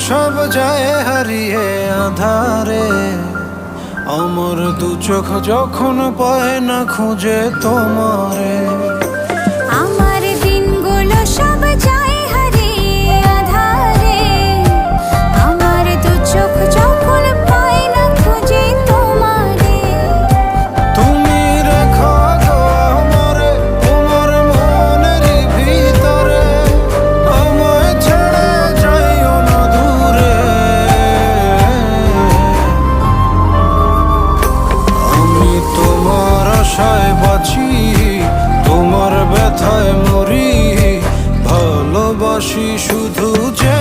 সব যায় হারিয়ে আধারে, আমার দু চোখ যখন পায় না খুঁজে তোমারে। আমার দিনগুলো সব যায় হারিয়ে আঁধারে, আমার দু চোখ যখন পায় না খুঁজে তোমারে। তুমি রেখো গো আমারে তোমার মনের ভিতরে, আমায় ছেড়ে যাইও না দূরে। আমি তোমার আশায় বাঁচি, তোমার ব্যথায় মরি, ভালোবাসি শুধু যে